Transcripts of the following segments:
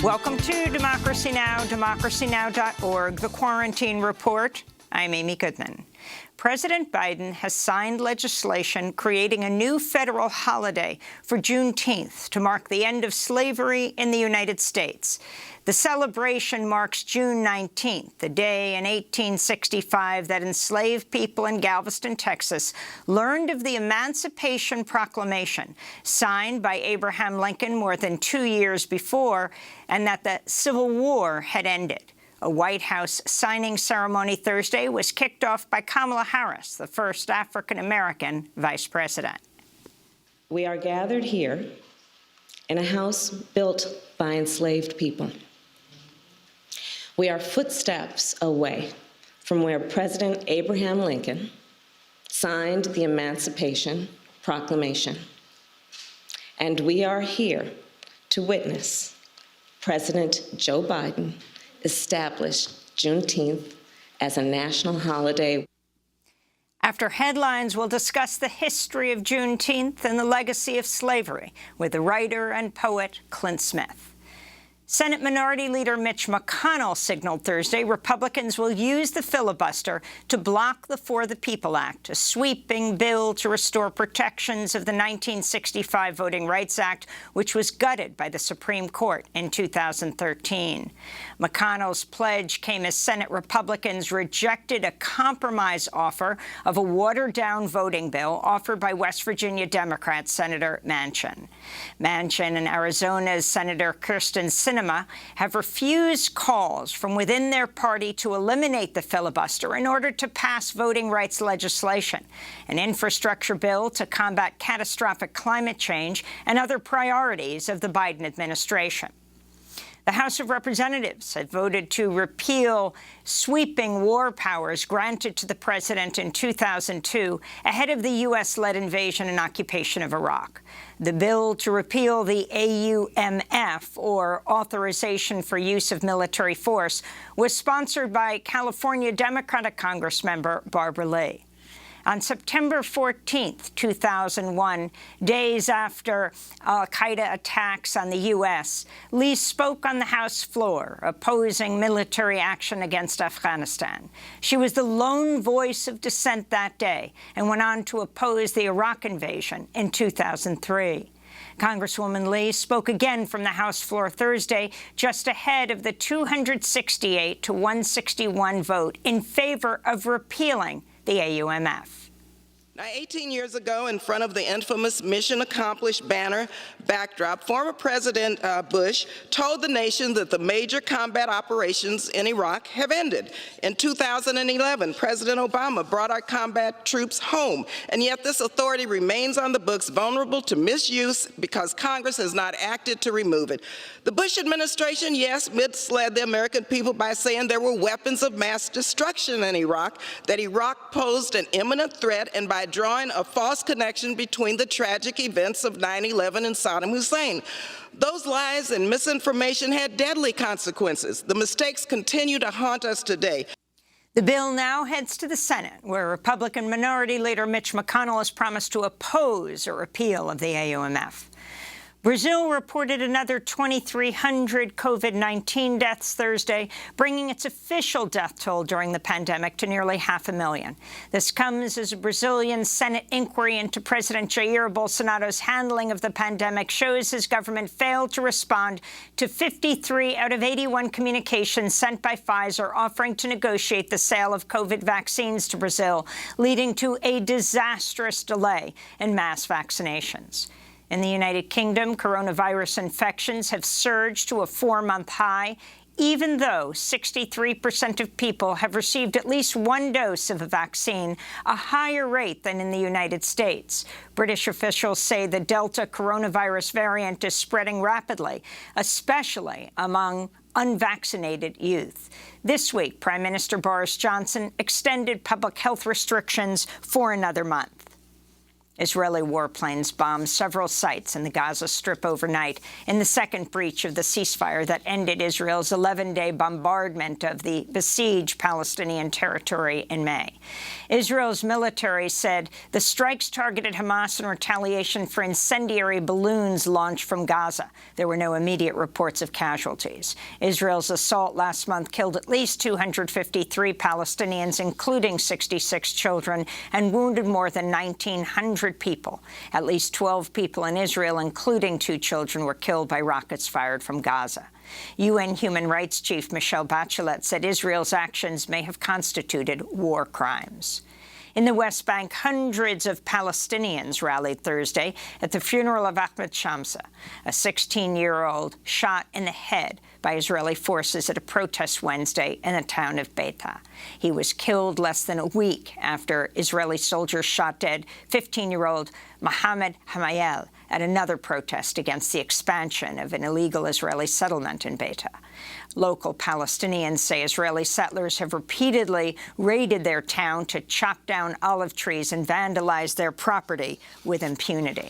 Welcome to Democracy Now!, democracynow.org, the Quarantine Report. I'm Amy Goodman. President Biden has signed legislation creating a new federal holiday for Juneteenth to mark the end of slavery in the United States. The celebration marks June 19th, the day in 1865 that enslaved people in Galveston, Texas, learned of the Emancipation Proclamation, signed by Abraham Lincoln more than 2 years before, and that the Civil War had ended. A White House signing ceremony Thursday was kicked off by Kamala Harris, the first African-American vice president. We are gathered here in a house built by enslaved people. We are footsteps away from where President Abraham Lincoln signed the Emancipation Proclamation. And we are here to witness President Joe Biden establish Juneteenth as a national holiday. After headlines, we'll discuss the history of Juneteenth and the legacy of slavery with the writer and poet Clint Smith. Senate Minority Leader Mitch McConnell signaled Thursday Republicans will use the filibuster to block the For the People Act, a sweeping bill to restore protections of the 1965 Voting Rights Act, which was gutted by the Supreme Court in 2013. McConnell's pledge came as Senate Republicans rejected a compromise offer of a watered-down voting bill offered by West Virginia Democrat Senator Manchin. Manchin and Arizona's Senator Kyrsten Sinema have refused calls from within their party to eliminate the filibuster in order to pass voting rights legislation, an infrastructure bill to combat catastrophic climate change, and other priorities of the Biden administration. The House of Representatives had voted to repeal sweeping war powers granted to the president in 2002 ahead of the U.S.-led invasion and occupation of Iraq. The bill to repeal the AUMF, or Authorization for Use of Military Force, was sponsored by California Democratic Congressmember Barbara Lee. On September 14, 2001, days after al-Qaeda attacks on the U.S., Lee spoke on the House floor, opposing military action against Afghanistan. She was the lone voice of dissent that day and went on to oppose the Iraq invasion in 2003. Congresswoman Lee spoke again from the House floor Thursday, just ahead of the 268 to 161 vote in favor of repealing the AUMF. Now, 18 years ago, in front of the infamous Mission Accomplished banner backdrop, former President Bush told the nation that the major combat operations in Iraq have ended. In 2011, President Obama brought our combat troops home, and yet this authority remains on the books, vulnerable to misuse because Congress has not acted to remove it. The Bush administration, yes, misled the American people by saying there were weapons of mass destruction in Iraq, that Iraq posed an imminent threat, and by drawing a false connection between the tragic events of 9/11 and Saddam Hussein. Those lies and misinformation had deadly consequences. The mistakes continue to haunt us today. The bill now heads to the Senate, where Republican Minority Leader Mitch McConnell has promised to oppose a repeal of the AUMF. Brazil reported another 2,300 COVID-19 deaths Thursday, bringing its official death toll during the pandemic to nearly 500,000. This comes as a Brazilian Senate inquiry into President Jair Bolsonaro's handling of the pandemic shows his government failed to respond to 53 out of 81 communications sent by Pfizer offering to negotiate the sale of COVID vaccines to Brazil, leading to a disastrous delay in mass vaccinations. In the United Kingdom, coronavirus infections have surged to a 4-month high, even though 63% of people have received at least one dose of a vaccine, a higher rate than in the United States. British officials say the Delta coronavirus variant is spreading rapidly, especially among unvaccinated youth. This week, Prime Minister Boris Johnson extended public health restrictions for another month. Israeli warplanes bombed several sites in the Gaza Strip overnight in the second breach of the ceasefire that ended Israel's 11-day bombardment of the besieged Palestinian territory in May. Israel's military said the strikes targeted Hamas in retaliation for incendiary balloons launched from Gaza. There were no immediate reports of casualties. Israel's assault last month killed at least 253 Palestinians, including 66 children, and wounded more than 1,900 people. At least 12 people in Israel, including 2 children, were killed by rockets fired from Gaza. UN Human Rights Chief Michelle Bachelet said Israel's actions may have constituted war crimes. In the West Bank, hundreds of Palestinians rallied Thursday at the funeral of Ahmed Shamsa, a 16-year-old shot in the head by Israeli forces at a protest Wednesday in the town of Beita. He was killed less than a week after Israeli soldiers shot dead 15-year-old Mohammed Hamayel at another protest against the expansion of an illegal Israeli settlement in Beita. Local Palestinians say Israeli settlers have repeatedly raided their town to chop down olive trees and vandalize their property with impunity.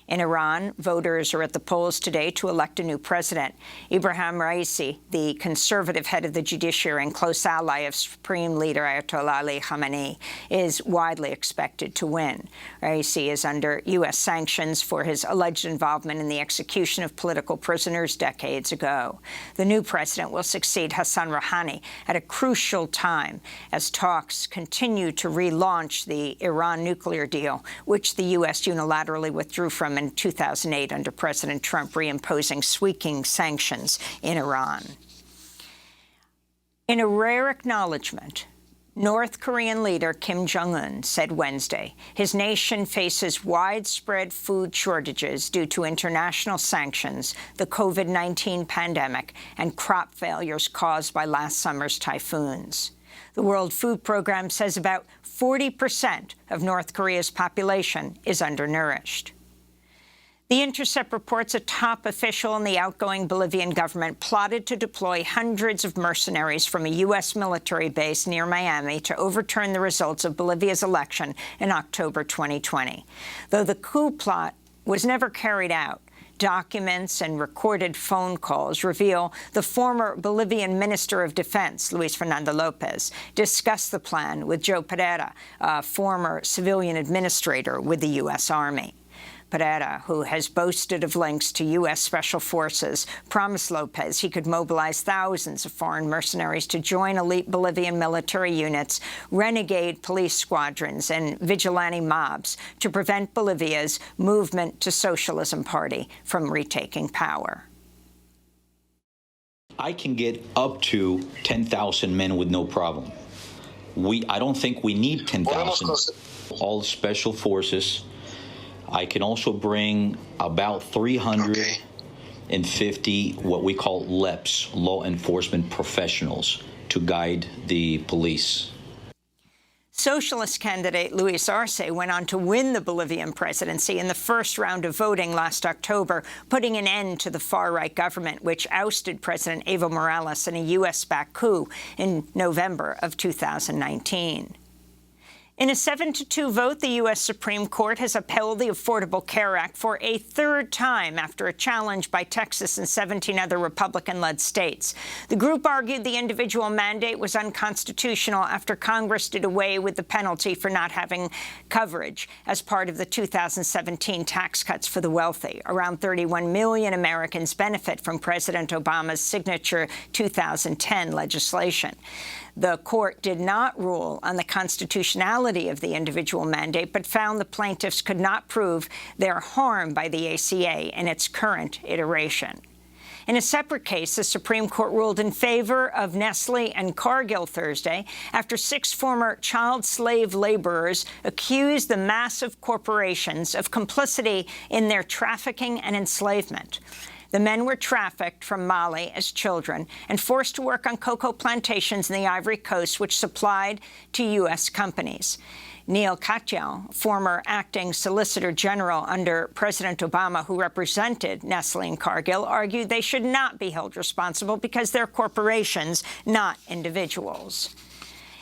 In Iran, voters are at the polls today to elect a new president. Ebrahim Raisi, the conservative head of the judiciary and close ally of Supreme Leader Ayatollah Ali Khamenei, is widely expected to win. Raisi is under U.S. sanctions for his alleged involvement in the execution of political prisoners decades ago. The new president will succeed Hassan Rouhani at a crucial time as talks continue to relaunch the Iran nuclear deal, which the U.S. unilaterally withdrew from in 2008 under President Trump, reimposing sweeping sanctions in Iran. In a rare acknowledgement, North Korean leader Kim Jong-un said Wednesday his nation faces widespread food shortages due to international sanctions, the COVID-19 pandemic, and crop failures caused by last summer's typhoons. The World Food Program says about 40% of North Korea's population is undernourished. The Intercept reports a top official in the outgoing Bolivian government plotted to deploy hundreds of mercenaries from a U.S. military base near Miami to overturn the results of Bolivia's election in October 2020. Though the coup plot was never carried out, documents and recorded phone calls reveal the former Bolivian Minister of Defense, Luis Fernando Lopez, discussed the plan with Joe Pereira, a former civilian administrator with the U.S. Army. Pereira, who has boasted of links to U.S. Special Forces, promised Lopez he could mobilize thousands of foreign mercenaries to join elite Bolivian military units, renegade police squadrons, and vigilante mobs to prevent Bolivia's movement to socialism party from retaking power. I can get up to 10,000 men with no problem. I don't think we need 10,000. All special forces. I can also bring about 350 what we call LEPs, law enforcement professionals, to guide the police. Socialist candidate Luis Arce went on to win the Bolivian presidency in the first round of voting last October, putting an end to the far-right government, which ousted President Evo Morales in a U.S.-backed coup in November of 2019. In a 7-2 vote, the U.S. Supreme Court has upheld the Affordable Care Act for a third time after a challenge by Texas and 17 other Republican-led states. The group argued the individual mandate was unconstitutional after Congress did away with the penalty for not having coverage as part of the 2017 tax cuts for the wealthy. Around 31 million Americans benefit from President Obama's signature 2010 legislation. The court did not rule on the constitutionality of the individual mandate, but found the plaintiffs could not prove their harm by the ACA in its current iteration. In a separate case, the Supreme Court ruled in favor of Nestle and Cargill Thursday after 6 former child slave laborers accused the massive corporations of complicity in their trafficking and enslavement. The men were trafficked from Mali as children and forced to work on cocoa plantations in the Ivory Coast, which supplied to U.S. companies. Neil Katyal, former acting Solicitor General under President Obama, who represented Nestle and Cargill, argued they should not be held responsible because they're corporations, not individuals.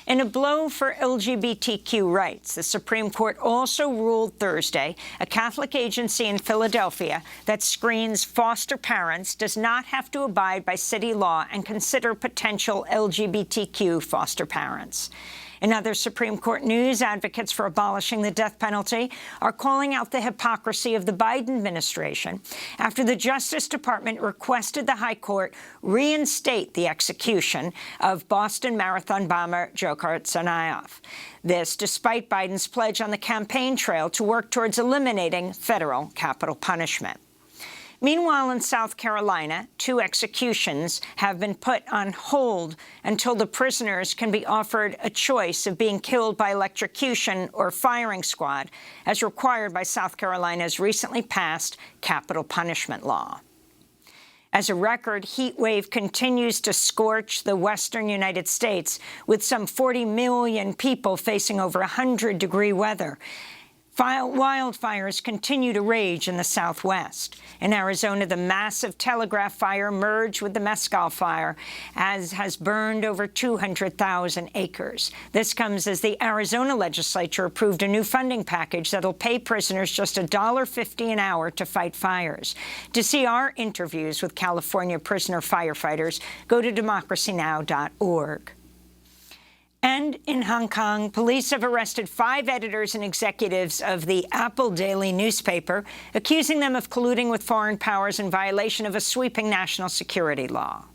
In a blow for LGBTQ rights, the Supreme Court also ruled Thursday a Catholic agency in Philadelphia that screens foster parents does not have to abide by city law and consider potential LGBTQ foster parents. In other Supreme Court news, advocates for abolishing the death penalty are calling out the hypocrisy of the Biden administration after the Justice Department requested the High Court reinstate the execution of Boston Marathon bomber Dzhokhar Tsarnaev. This despite Biden's pledge on the campaign trail to work towards eliminating federal capital punishment. Meanwhile, in South Carolina, 2 executions have been put on hold until the prisoners can be offered a choice of being killed by electrocution or firing squad, as required by South Carolina's recently passed capital punishment law. As a record heat wave continues to scorch the western United States, with some 40 million people facing over 100-degree weather. Wildfires continue to rage in the Southwest. In Arizona, the massive Telegraph fire merged with the Mescal fire, as has burned over 200,000 acres. This comes as the Arizona legislature approved a new funding package that'll pay prisoners just $1.50 an hour to fight fires. To see our interviews with California prisoner firefighters, go to democracynow.org. And in Hong Kong, police have arrested 5 editors and executives of the Apple Daily newspaper, accusing them of colluding with foreign powers in violation of a sweeping national security law.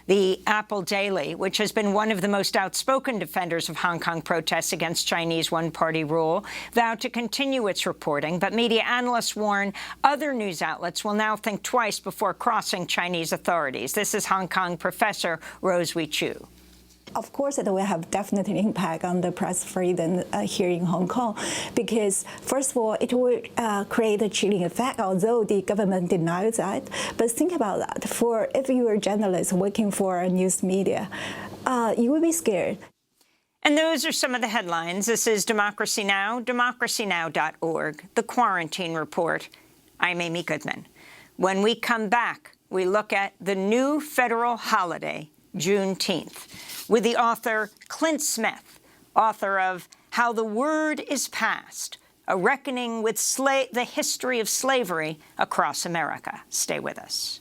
The Apple Daily, which has been one of the most outspoken defenders of Hong Kong protests against Chinese one-party rule, vowed to continue its reporting, but media analysts warn other news outlets will now think twice before crossing Chinese authorities. This is Hong Kong professor Rose Wee Chu. Of course, it will have definite impact on the press freedom here in Hong Kong, because first of all, it will create a chilling effect, although the government denies that. But think about that. If you are a journalist working for a news media, you will be scared. And those are some of the headlines. This is Democracy Now!, democracynow.org, The Quarantine Report. I'm Amy Goodman. When we come back, we look at the new federal holiday, Juneteenth, with the author Clint Smith, author of How the Word is Passed, a reckoning with the history of slavery across America. Stay with us.